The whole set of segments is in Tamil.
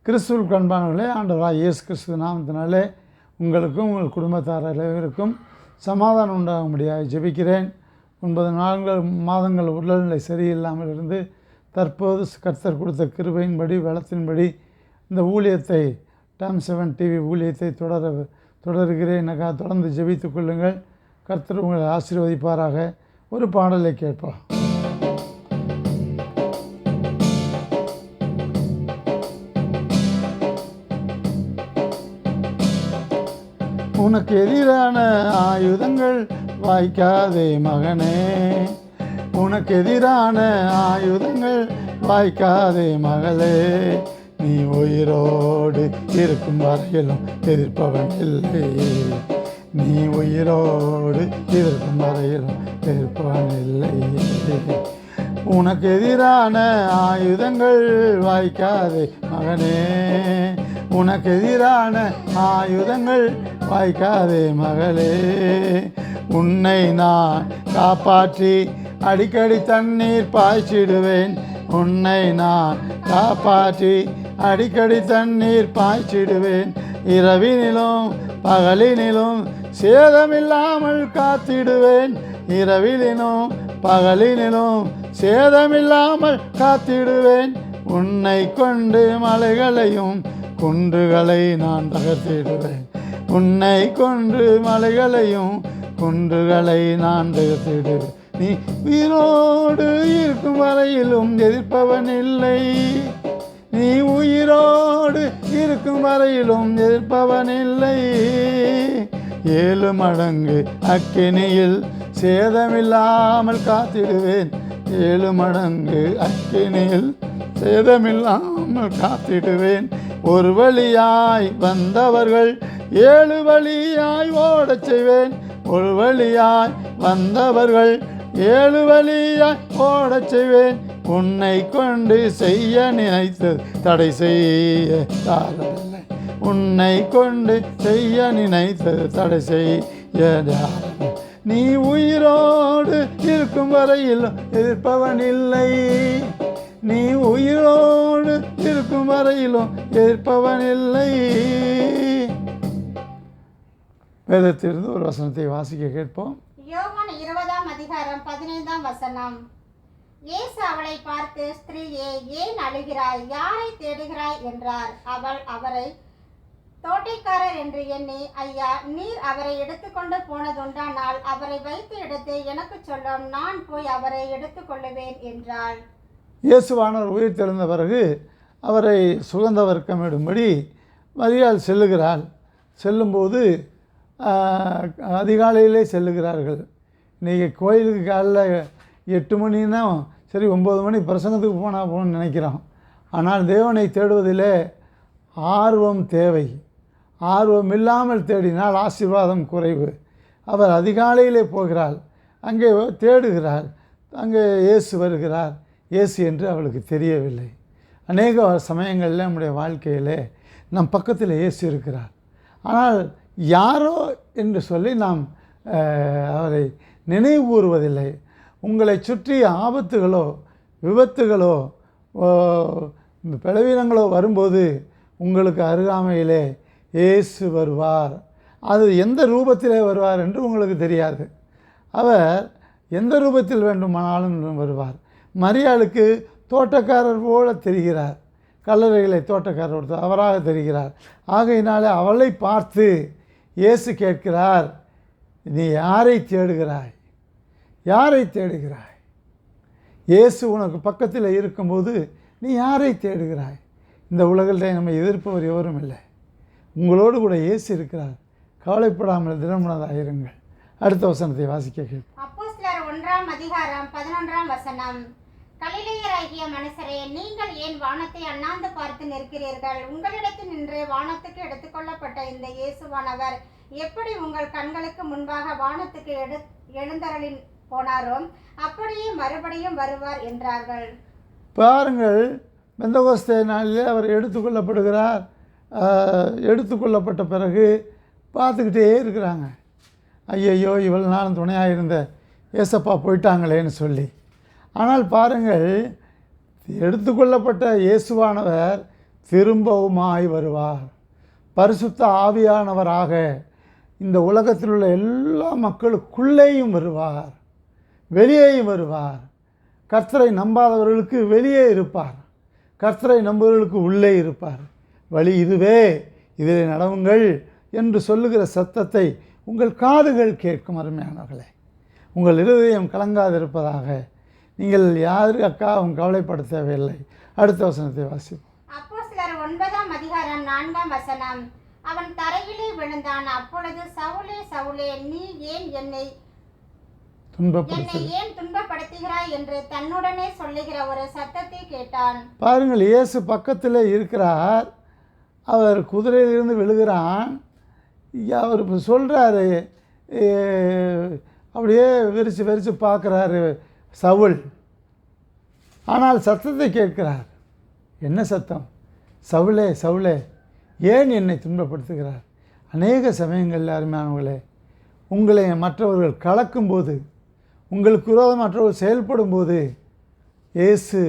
கிறிஸ்துவுக்கு அன்பானவர்களே, ஆண்டவராகிய இயேசு கிறிஸ்து நாமத்தினாலே உங்களுக்கும் உங்கள் குடும்பத்தார் அனைவருக்கும் சமாதானம் உண்டாகும்படியாக ஜெபிக்கிறேன். 9 மாதங்கள் உடல்நிலை சரியில்லாமல் இருந்து தற்போது கர்த்தர் கொடுத்த கிருபையின்படி பலத்தின்படி இந்த ஊழியத்தை டாம் 7 டிவி ஊழியத்தை தொடர்கிறேன். எனக்காக தொடர்ந்து ஜெபித்துக் கொள்ளுங்கள். கர்த்தர் உங்களை ஆசீர்வதிப்பாராக. ஒரு பாடலை கேட்போம். உனக்கு எதிரான ஆயுதங்கள் வாய்க்காதே மகனே, உனக்கு எதிரான ஆயுதங்கள் வாய்க்காதே மகளே, நீ உயிரோடு இருக்கும் வரையிலும் எதிர்ப்பவன் இல்லை, நீ உயிரோடு இருக்கும் வரையிலும் எதிர்ப்பவன் இல்லை. உனக்கு எதிரான ஆயுதங்கள் வாய்க்காதே மகனே, உனக்கு எதிரான ஆயுதங்கள் வாய்க்காதே மகளே, உன்னை நான் காப்பாற்றி அடிக்கடி தண்ணீர் பாய்ச்சிடுவேன், உன்னை நான் காப்பாற்றி அடிக்கடி தண்ணீர் பாய்ச்சிடுவேன், இரவினிலும் பகலினிலும் சேதமில்லாமல் காத்திடுவேன், இரவினிலும் பகலினிலும் சேதமில்லாமல் காத்திடுவேன், உன்னை கொண்டு மலைகளையும் குன்றுகளை நான் தகர்த்திடுவேன், உன்னை கொண்டு மலைகளையும் குன்றுகளை நான் தகர்த்திடுவேன், நீ உயிரோடு இருக்கும் வரையிலும் எதிர்ப்பவன் இல்லை, நீ உயிரோடு இருக்கும் வரையிலும் எதிர்ப்பவன் இல்லை. 7 மடங்கு அக்கினியில் சேதமில்லாமல் காத்திடுவேன், 7 மடங்கு அக்கினியில் சேதமில்லாமல் காத்திடுவேன், ஒரு வழியாய் வந்தவர்கள் 7 வழியாய் ஓடச் செய்வேன், ஒரு வழியாய் வந்தவர்கள் 7 வழியாய் ஓடச் செய்வேன், உன்னை கொண்டு செய்ய நினைத்து தடை செய்ய யாரில்லை, உன்னை கொண்டு செய்ய நினைத்து தடை செய்ய யாரில்லை, நீ உயிரோடு இருக்கும் வரையில் எதிர்ப்பவன் இல்லை, நீ உயிரோடு இருக்கும் வரையிலும் எதிர்ப்பவன் இல்லை. வேதத்திலிருந்து ஒரு வசனத்தை வாசிக்க கேட்போம். யோவான் 20:15 இயேசு அவளை பார்த்து, ஸ்திரீயே, ஏன் அழுகிறாய், யாரை தேடுகிறாய் என்றார். அவள் அவரை தோட்டைக்காரர் என்று எண்ணி, ஐயா, நீர் அவரை எடுத்துக்கொண்டு போனதுண்டானால் அவரை வைத்த இடத்தை எனக்கு சொல்லும், நான் போய் அவரை எடுத்துக்கொள்ளுவேன் என்றாள். இயேசுவானவர் உயிர் தெழுந்த பிறகு அவரை சுகந்த வர்க்கமிடும்படி மரியாள் செல்லுகிறாள். செல்லும்போது அதிகாலையிலே செல்லுகிறார்கள். இன்றைக்கி கோயிலுக்கு காலைல 8 மணின்னா சரி 9 மணி பிரசங்கத்துக்கு போகணும்னு நினைக்கிறோம். ஆனால் தேவனை தேடுவதிலே ஆர்வம் தேவை. ஆர்வம் இல்லாமல் தேடினால் ஆசீர்வாதம் குறைவு. அவர் அதிகாலையிலே போகிறாள், அங்கே தேடுகிறாள். அங்கே இயேசு வருகிறார். இயேசு என்று அவளுக்கு தெரியவில்லை. அநேக சமயங்களில் நம்முடைய வாழ்க்கையிலே நம் பக்கத்தில் இயேசு இருக்கிறார், ஆனால் யாரோ என்று சொல்லி நாம் அவரை நினைவு கூறுவதில்லை. உங்களை சுற்றி ஆபத்துகளோ விபத்துகளோ பலவீனங்களோ வரும்போது உங்களுக்கு அருகாமையிலே இயேசு வருவார். அது எந்த ரூபத்திலே வருவார் என்று உங்களுக்கு தெரியாது. அவர் எந்த ரூபத்தில் வேண்டுமானாலும் வருவார். மரியாளுக்கு தோட்டக்காரர் போல தெரிகிறார், கல்லறைகளை தோட்டக்காரர் அவராக தெரிகிறார். ஆகையினாலே அவளை பார்த்து இயேசு கேட்கிறார், நீ யாரை தேடுகிறாய், யாரை தேடுகிறாய்? இயேசு உனக்கு பக்கத்தில் இருக்கும்போது நீ யாரை தேடுகிறாய்? இந்த உலகத்தில் நம்ம எதிர்ப்பவர் எவரும் இல்லை. உங்களோடு கூட இயேசு இருக்கிறார். கவலைப்படாமல் தினமுனதாக இருங்கள். அடுத்த வசனத்தை வாசிக்க கேட்போம். அப்போஸ்தலர் 1:11 கலிலேயராகிய மனுஷரே, நீங்கள் ஏன் வானத்தை அண்ணாந்து பார்த்து நிற்கிறீர்கள்? உங்களிடத்தில் நின்று வானத்துக்கு எடுத்துக்கொள்ளப்பட்ட இந்த இயேசுவானவர் எப்படி உங்கள் கண்களுக்கு முன்பாக வானத்துக்கு எழுந்தருளி போனாரோ அப்படியே மறுபடியும் வருவார் என்றார்கள். பாருங்கள், பெந்தகோஸ்தே நாளிலே அவர் எடுத்துக்கொள்ளப்படுகிறார். எடுத்துக்கொள்ளப்பட்ட பிறகு பார்த்துக்கிட்டே இருக்கிறாங்க. ஐயையோ, இவ்வளோ நாளும் துணையாக இருந்த ஏசப்பா போயிட்டாங்களேன்னு சொல்லி. ஆனால் பாருங்கள், எடுத்துக்கொள்ளப்பட்ட இயேசுவானவர் திரும்பவுமாய் வருவார். பரிசுத்த ஆவியானவராக இந்த உலகத்தில் உள்ள எல்லா மக்களுக்குள்ளேயும் வருவார், வெளியேயும் வருவார். கர்த்தரை நம்பாதவர்களுக்கு வெளியே இருப்பார், கர்த்தரை நம்புவர்களுக்கு உள்ளே இருப்பார். வழி இதுவே, இதில் நடவுங்கள் என்று சொல்லுகிற சத்தத்தை உங்கள் காதுகள் கேட்கும். அருமையானவர்களே, உங்கள் இருதயம் கலங்காதிருப்பதாக. நீங்கள் யாருக்காகவும் கவலைப்பட தேவையில்லை. அடுத்த வசனத்தை வாசிப்போம். அப்போஸ்தலர் 9ஆம் அதிகாரம் 4ஆம் வசனம். அவன் தரையிலே விழுந்தான். அப்பொழுது, சவுலே சவுலே, நீ ஏன் என்னை துன்பப்படுத்துகிறாய் என்று தன்னுடனே சொல்லுகிற ஒரு சத்தத்தை கேட்டான். பாருங்கள், இயேசு பக்கத்தில் இருக்கிறார். அவர் குதிரையிலிருந்து விழுகிறான். அவர் சொல்கிறாரு, அப்படியே விரித்து விரித்து பார்க்குறாரு சவுல். ஆனால் சத்தத்தை கேட்கிறார். என்ன சத்தம்? சவுலே சவுலே, ஏன் என்னை துன்பப்படுத்துகிறார்? அநேக சமயங்களில் அருமையானவர்களே, உங்களை மற்றவர்கள் கலக்கும்போது, உங்களுக்கு விரோதம் மற்றவர்கள் செயல்படும்போது, இயேசு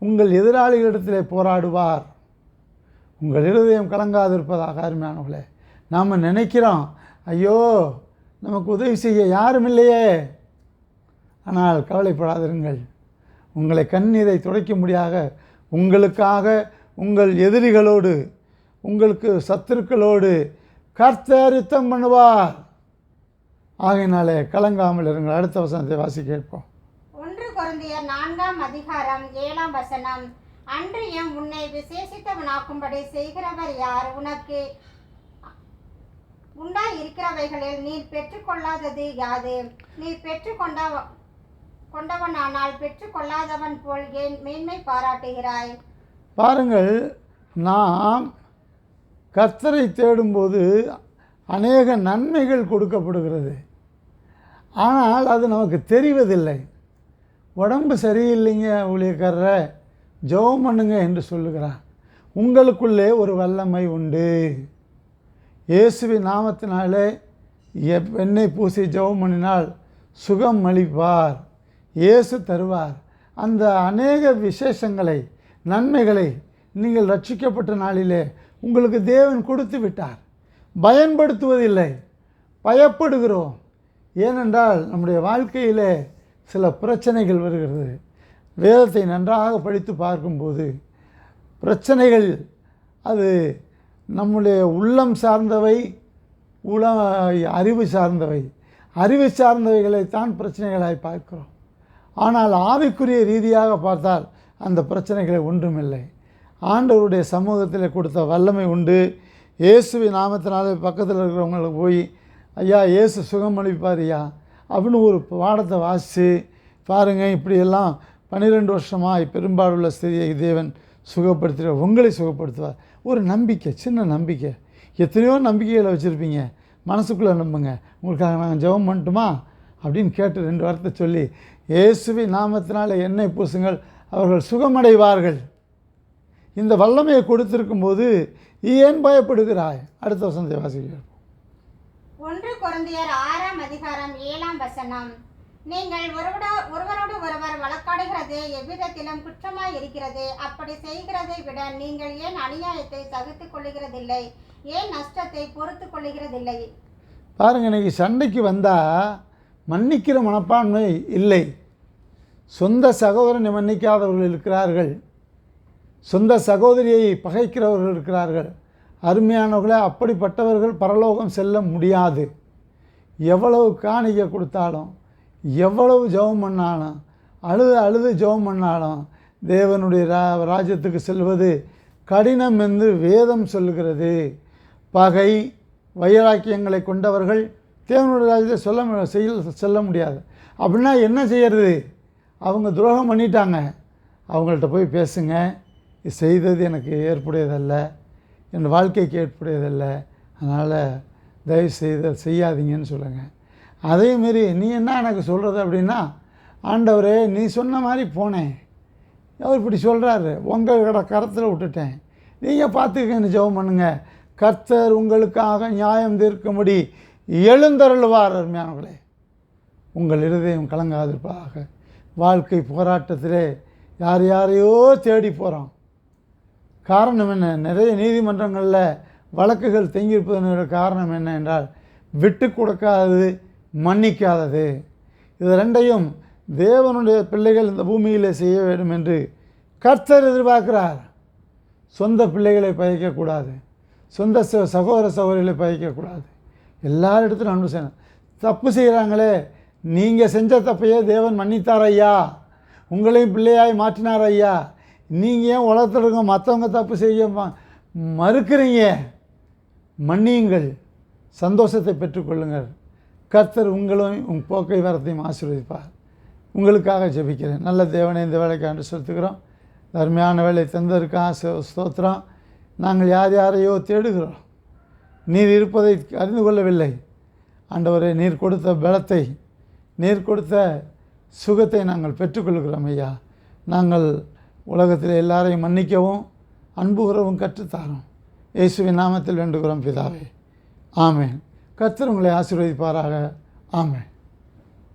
உங்கள் எதிராளிகளிடத்தில் போராடுவார். உங்கள் இருதயம் கலங்காதிருப்பதாக. அருமையானவர்களே, நாம் நினைக்கிறோம், ஐயோ நமக்கு உதவி செய்ய யாரும் இல்லையே. ஆனால் கவலைப்படாதிருங்கள். உங்களை கண்ணீரை துடைக்க முடியாத உங்களுக்காக உங்கள் எதிரிகளோடு, உங்களுக்கு சத்துருக்களோடு கர்த்தர் யுத்தம் பண்ணுவார். ஆகையினாலே கலங்காமல் இருங்கள். அடுத்த வசனத்தை வாசி கேட்போம். 1 கொரிந்தியர் 4ஆம் அதிகாரம் 7ஆம் வசனம். அன்றியும் உன்னை விசேஷித்தவனாக்கும்படி செய்கிறவர் யார்? உனக்கு உண்டாயிருக்கிறவைகளில் நீர் பெற்றுக்கொள்ளாதது யாது? நீர் பெற்றுக்கொண்டவனானால் பெற்றுக்கொள்ளாதவன் போல் ஏன் மேன்மை பாராட்டுகிறாய்? பாருங்கள், நாம் கர்த்தரை தேடும்போது அநேக நன்மைகள் கொடுக்கப்படுகிறது. ஆனால் அது நமக்கு தெரிவதில்லை. உடம்பு சரியில்லைங்க ஊழியக்காரரை, ஜெபம் பண்ணுங்க என்று சொல்லுகிறான். உங்களுக்குள்ளே ஒரு வல்லமை உண்டு. இயேசுவின் நாமத்தினாலே எண்ணெய் பூசி ஜெபம் பண்ணினால் சுகம் அளிப்பார், இயேசு தருவார். அந்த அநேக விசேஷங்களை, நன்மைகளை நீங்கள் ரட்சிக்கப்பட்ட நாளிலே உங்களுக்கு தேவன் கொடுத்து விட்டார். பயன்படுத்துவதில்லை, பயப்படுகிறோம். ஏனென்றால் நம்முடைய வாழ்க்கையிலே சில பிரச்சனைகள் வருகிறது. வேதத்தை நன்றாக படித்து பார்க்கும்போது பிரச்சனைகள் அது நம்முடைய உள்ளம் சார்ந்தவை, அறிவு சார்ந்தவை. அறிவு சார்ந்தவைகளைத்தான் பிரச்சனைகளாய் பார்க்கிறோம். ஆனால் ஆவிக்குரிய ரீதியாக பார்த்தால் அந்த பிரச்சனைகளை ஒன்றுமில்லை. ஆண்டவருடைய சமூகத்தில் கொடுத்த வல்லமை உண்டு. இயேசுவின் நாமத்தினாலே பக்கத்தில் இருக்கிறவங்களுக்கு போய், ஐயா இயேசு சுகமளிப்பார் ஐயா அப்படின்னு ஒரு பாடத்தை வாசித்து பாருங்கள். இப்படியெல்லாம் 12 வருஷமாக பெரும்பாலுள்ள ஸ்திரியை தேவன் சுகப்படுத்துகிற உங்களை சுகப்படுத்துவார். ஒரு நம்பிக்கை, சின்ன நம்பிக்கை. எத்தனையோ நம்பிக்கைகளை வச்சுருப்பீங்க, மனசுக்குள்ளே நம்புங்க. உங்களுக்காக நாங்கள் ஜெபம் பண்ணட்டுமா அப்படின்னு கேட்டு 2 வார்த்தை சொல்லி, இயேசுவின் நாமத்தினால எண்ணெய் பூசுங்கள், அவர்கள் சுகமடைவார்கள். இந்த வல்லமையை கொடுத்திருக்கும்போது ஏன் பயப்படுகிறாய்? அடுத்த வசனத்தை வாசிக்கிறோம். 1 கொரிந்தியர் 6ஆம் அதிகாரம் 7ஆம் வசனம். நீங்கள் ஒருவரோடு ஒருவர் வழக்காடுகிறது எவ்விதத்திலும் குற்றமாய் இருக்கிறது. அப்படி செய்கிறதை விட நீங்கள் ஏன் அநியாயத்தை சகித்துக் கொள்ளுகிறதில்லை? ஏன் நஷ்டத்தை பொறுத்து கொள்ளுகிறதில்லை? பாருங்கள், இன்றைக்கி சண்டைக்கு வந்தால் மன்னிக்கிற மனப்பான்மை இல்லை. சொந்த சகோதரனை மன்னிக்காதவர்கள் இருக்கிறார்கள், சொந்த சகோதரியை பகைக்கிறவர்கள் இருக்கிறார்கள். அருமையானவர்களே, அப்படிப்பட்டவர்கள் பரலோகம் செல்ல முடியாது. எவ்வளவு காணிக்கை கொடுத்தாலும், எவ்வளவு ஜெபம் பண்ணாலும், அழுது ஜெபம் பண்ணாலும் தேவனுடைய ராஜ்யத்துக்கு செல்வது கடினம் என்று வேதம் சொல்லுகிறது. பகை வைராக்கியங்களை கொண்டவர்கள் தேவனுடைய ராஜ்யத்தை செல்ல முடியாது. அப்படின்னா என்ன செய்யறது? அவங்க துரோகம் பண்ணிட்டாங்க, அவங்கள்ட்ட போய் பேசுங்க, இது செய்தது எனக்கு ஏற்புடையதல்ல, என் வாழ்க்கைக்கு ஏற்புடையதல்ல, அதனால் தயவு செய்து செய்யாதீங்கன்னு சொல்லுங்கள். அதேமாரி நீ என்ன எனக்கு சொல்கிறது அப்படின்னா, ஆண்டவரே நீ சொன்ன மாதிரி போனேன், அவர் இப்படி சொல்கிறாரு, உங்கள் கரத்தில் விட்டுட்டேன், நீங்கள் பார்த்துக்கன்னு ஜெபம் பண்ணுங்கள், கர்த்தர் உங்களுக்காக நியாயம் தீர்க்கும்படி எழுந்தருள்வார். அருமையானவர்களே, உங்கள் இருதயம் கலங்காதிருப்பதாக. வாழ்க்கை போராட்டத்திலே யாரையோ தேடி போகிறோம், காரணம் என்ன? நிறைய நீதிமன்றங்களில் வழக்குகள் தேங்கியிருப்பதனுடைய காரணம் என்ன என்றால் விட்டு கொடுக்காதது, மன்னிக்காதது. இது ரெண்டையும் தேவனுடைய பிள்ளைகள் இந்த பூமியில் செய்ய வேண்டும் என்று கர்த்தர் எதிர்பார்க்கிறார். சொந்த பிள்ளைகளை பகைக்கக்கூடாது, சொந்த சகோதர சகோதரிகளை பகைக்கக்கூடாது. எல்லாரிடத்திலும் அன்பு செய்யணும். தப்பு செய்கிறாங்களே, நீங்கள் செஞ்ச தப்பையே தேவன் மன்னித்தார் ஐயா, உங்களையும் பிள்ளையாய் மாற்றினார் ஐயா, நீங்கள் ஏன் உலகத்தில் இருக்க மற்றவங்க தப்பு செய்ய மறுக்கிறீங்க? மன்னியுங்கள், சந்தோஷத்தை பெற்றுக்கொள்ளுங்கள். கர்த்தர் உங்களையும் உங்கள் போக்கை வரத்தையும் ஆசீர்வதிப்பார். உங்களுக்காக ஜெபிக்கிறேன். நல்ல தேவனை இந்த வேலைக்காண்டு செலுத்துகிறோம். அருமையான வேலை தந்ததற்காக ஸ்தோத்திரம். நாங்கள் யார் யாரையோ தேடுகிறோம், நீர் இருப்பதை அறிந்து கொள்ளவில்லை. ஆண்டவரே, நீர் கொடுத்த பலத்தை, நீர் கொடுத்த சுகத்தை நாங்கள் பெற்றுக்கொள்கிறோம் ஐயா. நாங்கள் உலகத்தில் எல்லாரையும் மன்னிக்கவும் அன்பு கூறவும் கற்றுத்தாரோம். இயேசுவின் நாமத்தில் வேண்டுகிறோம் பிதாவே, ஆமென். கர்த்தர் உங்களை ஆசீர்வதிப்பாராக. ஆமென்.